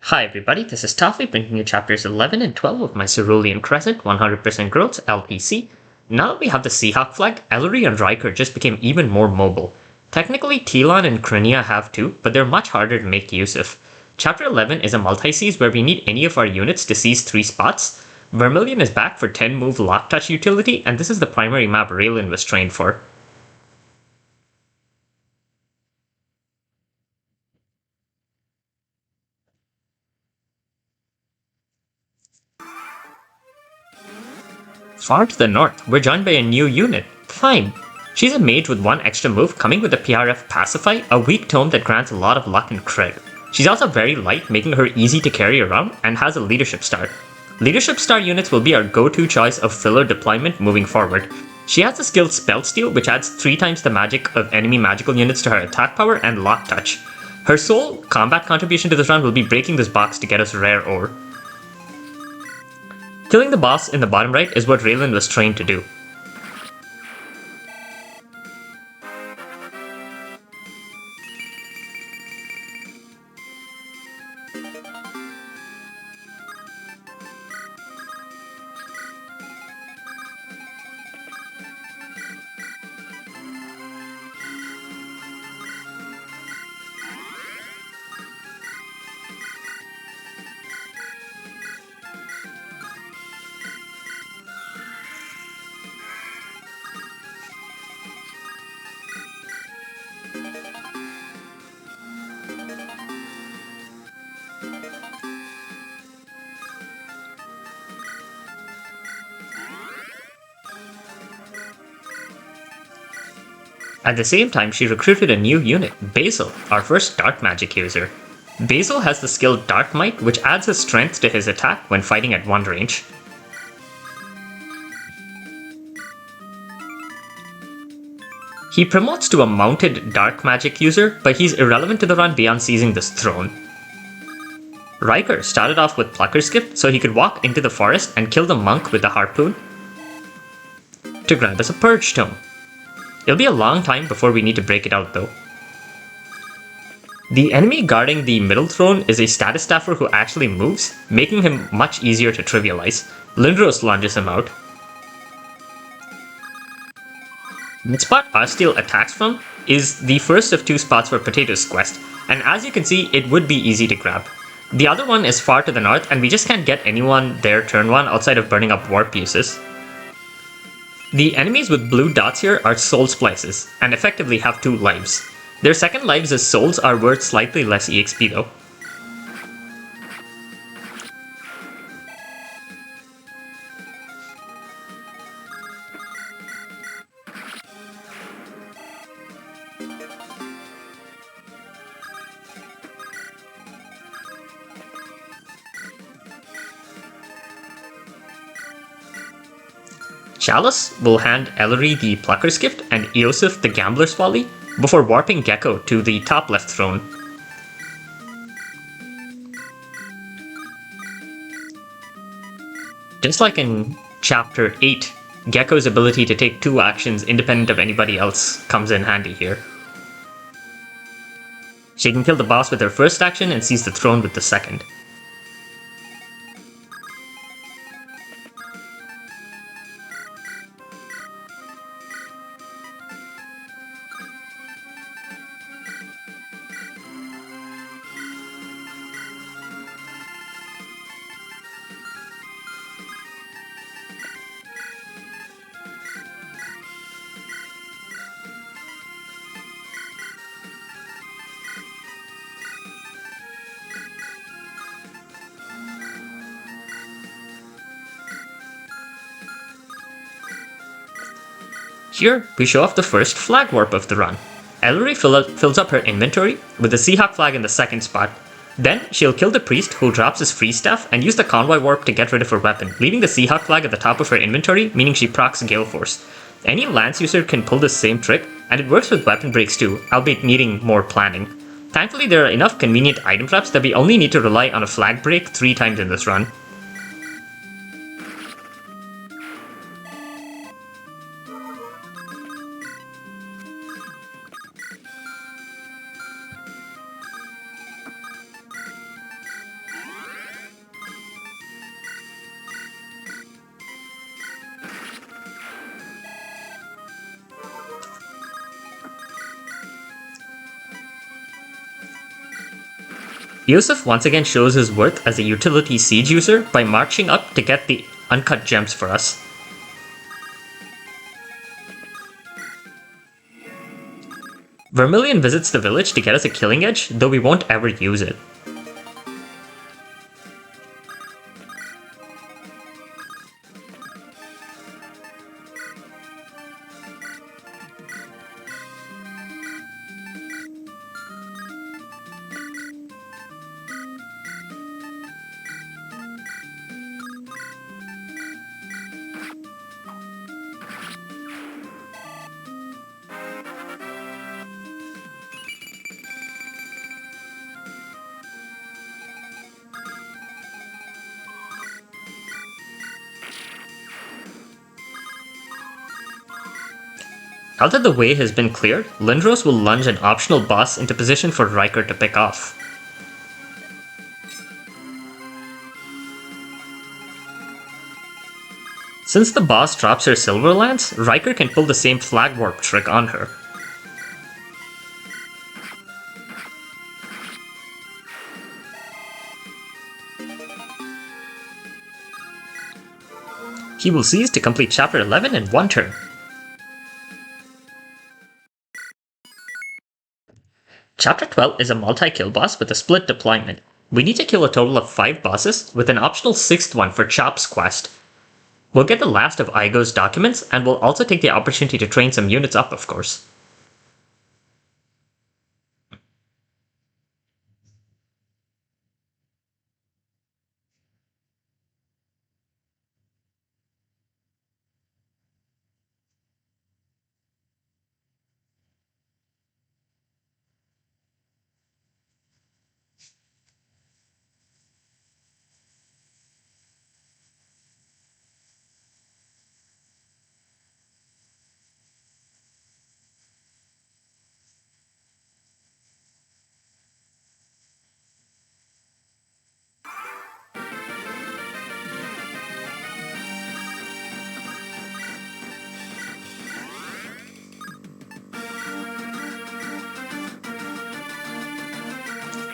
Hi everybody, this is Toffee bringing you chapters 11 and 12 of my Cerulean Crescent 100% growth LTC. Now that we have the Seahawk flag, Ellerie and Riker just became even more mobile. Technically, Telon and Krynia have too, but they're much harder to make use of. Chapter 11 is a multi-seize where we need any of our units to seize 3 spots. Vermilion is back for 10 move lock touch utility, and this is the primary map Raylan was trained for. Far to the north, we're joined by a new unit, Fine. She's a mage with 1 extra move, coming with the PRF Pacify, a weak tome that grants a lot of luck and crit. She's also very light, making her easy to carry around, and has a leadership star. Leadership star units will be our go-to choice of filler deployment moving forward. She has the skill Spell Steal, which adds 3 times the magic of enemy magical units to her attack power and lock touch. Her sole combat contribution to this run will be breaking this box to get us rare ore. Killing the boss in the bottom right is what Raylan was trained to do. At the same time, she recruited a new unit, Basil, our first dark magic user. Basil has the skill Dark Might, which adds his strength to his attack when fighting at 1 range. He promotes to a mounted dark magic user, but he's irrelevant to the run beyond seizing this throne. Riker started off with Plucker's Gift so he could walk into the forest and kill the monk with the harpoon to grab us a Purge Tome. It'll be a long time before we need to break it out though. The enemy guarding the middle throne is a status staffer who actually moves, making him much easier to trivialize. Lindros lunges him out. The spot Arsteel attacks from is the first of 2 spots for Potato's quest, and as you can see, it would be easy to grab. The other one is far to the north, and we just can't get anyone there turn 1 outside of burning up warp uses. The enemies with blue dots here are soul splices, and effectively have 2 lives. Their second lives as souls are worth slightly less EXP though. Chalice will hand Ellerie the Plucker's Gift and Eosif the Gambler's Folly before warping Gecko to the top left throne. Just like in Chapter 8, Gecko's ability to take 2 actions independent of anybody else comes in handy here. She can kill the boss with her first action and seize the throne with the second. Here, we show off the first flag warp of the run. Ellerie fills up her inventory with the Seahawk flag in the second spot. Then, she'll kill the priest who drops his free staff and use the convoy warp to get rid of her weapon, leaving the Seahawk flag at the top of her inventory, meaning she procs Gale Force. Any lance user can pull this same trick, and it works with weapon breaks too, albeit needing more planning. Thankfully, there are enough convenient item traps that we only need to rely on a flag break 3 times in this run. Yusuf once again shows his worth as a utility siege user by marching up to get the uncut gems for us. Vermilion visits the village to get us a killing edge, though we won't ever use it. Now that the way has been cleared, Lindros will lunge an optional boss into position for Riker to pick off. Since the boss drops her Silver Lance, Riker can pull the same flag warp trick on her. He will seize to complete Chapter 11 in one turn. Chapter 12 is a multi-kill boss with a split deployment. We need to kill a total of 5 bosses, with an optional 6th one for Chop's quest. We'll get the last of Igo's documents, and we'll also take the opportunity to train some units up, of course.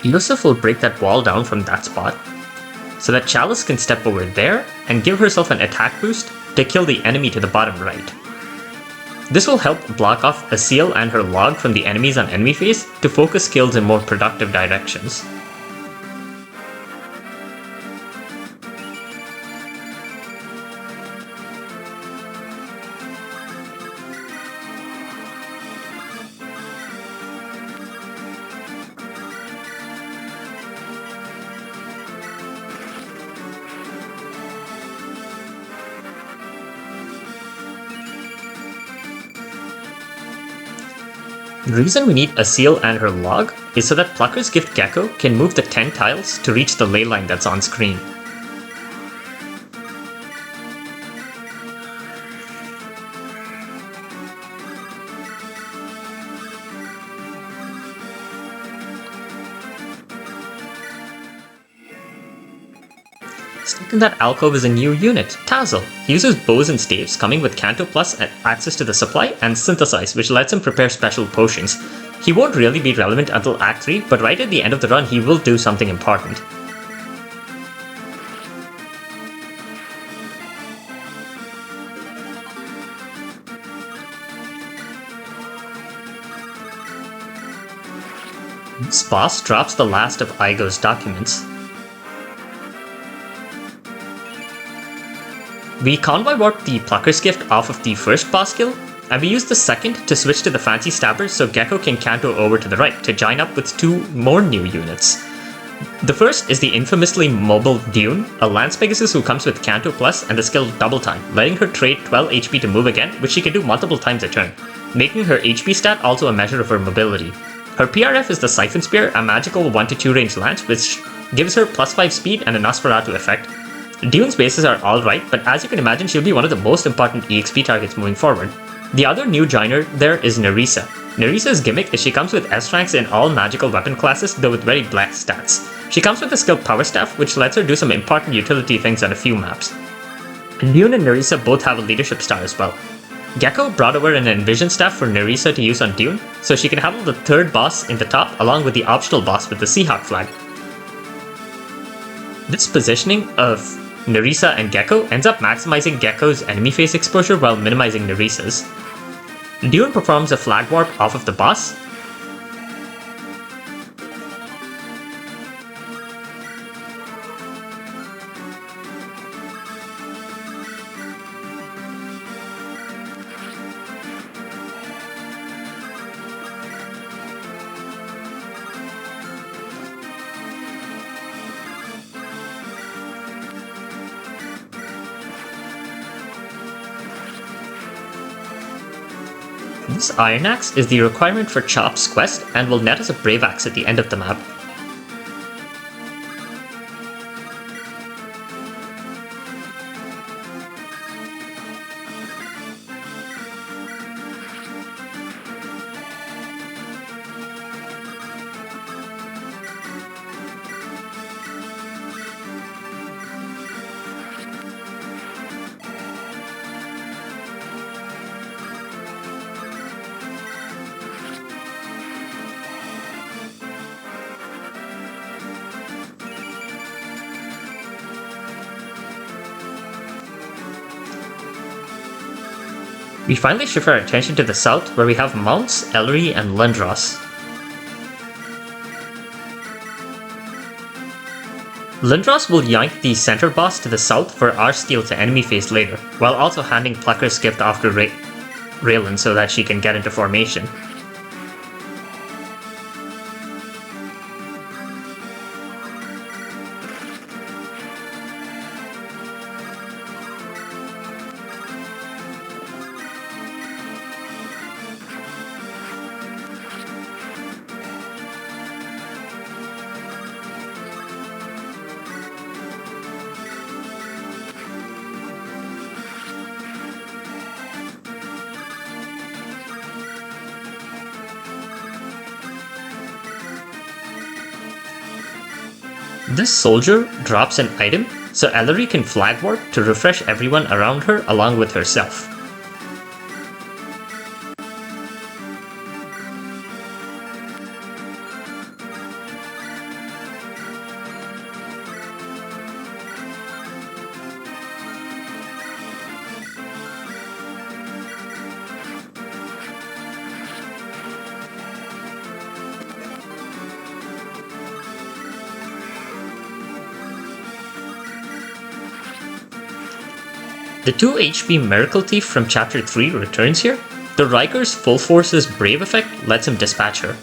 Yusuf will break that wall down from that spot, so that Chalice can step over there and give herself an attack boost to kill the enemy to the bottom right. This will help block off Asil and her log from the enemies on enemy phase to focus skills in more productive directions. The reason we need Asil and her log is so that Plucker's Gift Gecko can move the 10 tiles to reach the ley line that's on screen. Stuck in that alcove is a new unit, Tasel. He uses bows and staves, coming with Canto Plus and access to the supply, and Synthesize, which lets him prepare special potions. He won't really be relevant until Act 3, but right at the end of the run he will do something important. This boss drops the last of Igo's documents. We convoy warp the Plucker's Gift off of the first boss skill, and we use the second to switch to the Fancy Stabber so Gecko can canto over to the right to join up with 2 more new units. The first is the infamously mobile Dune, a Lance Pegasus who comes with Canto Plus and the skill Double Time, letting her trade 12 HP to move again, which she can do multiple times a turn, making her HP stat also a measure of her mobility. Her PRF is the Siphon Spear, a magical 1-2 range lance which gives her +5 speed and a Nosferatu effect. Dune's bases are alright, but as you can imagine, she'll be one of the most important EXP targets moving forward. The other new joiner there is Nerysa. Nerysa's gimmick is she comes with S ranks in all magical weapon classes, though with very black stats. She comes with the skill Power Staff, which lets her do some important utility things on a few maps. Dune and Nerysa both have a leadership star as well. Gecko brought over an Envision Staff for Nerysa to use on Dune, so she can handle the 3rd boss in the top along with the optional boss with the Seahawk flag. This positioning of Nerysa and Gecko ends up maximizing Gecko's enemy face exposure while minimizing Nerysa's. Dune performs a flag warp off of the boss. This Iron Axe is the requirement for Chop's quest and will net us a Brave Axe at the end of the map. We finally shift our attention to the south, where we have Mounts, Ellerie, and Lindros. Lindros will yank the center boss to the south for our steal to enemy phase later, while also handing Plucker's gift off to Raylan so that she can get into formation. This soldier drops an item, so Ellerie can flag warp to refresh everyone around her along with herself. The 2 HP Miracle Thief from Chapter 3 returns here. The Riker's Full Force's Brave effect lets him dispatch her.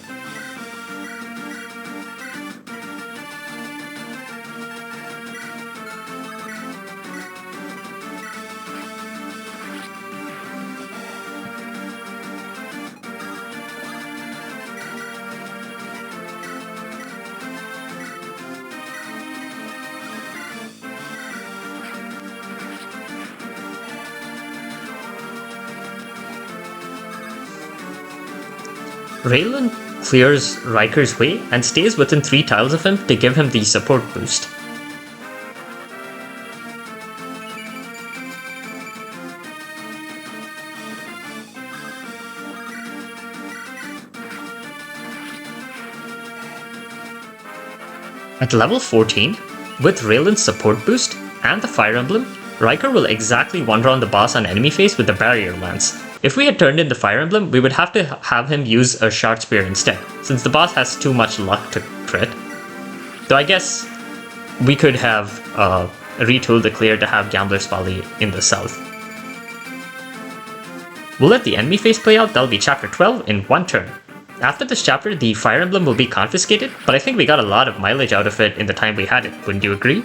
Raylan clears Riker's way and stays within 3 tiles of him to give him the support boost. At level 14, with Raylan's support boost and the Fire Emblem, Riker will exactly one-round the boss on enemy face with the Barrier Lance. If we had turned in the Fire Emblem, we would have to have him use a Shard Spear instead, since the boss has too much luck to crit. Though I guess we could have retooled the clear to have Gambler's Folly in the south. We'll let the enemy face play out. That'll be Chapter 12 in 1 turn. After this chapter, the Fire Emblem will be confiscated, but I think we got a lot of mileage out of it in the time we had it, wouldn't you agree?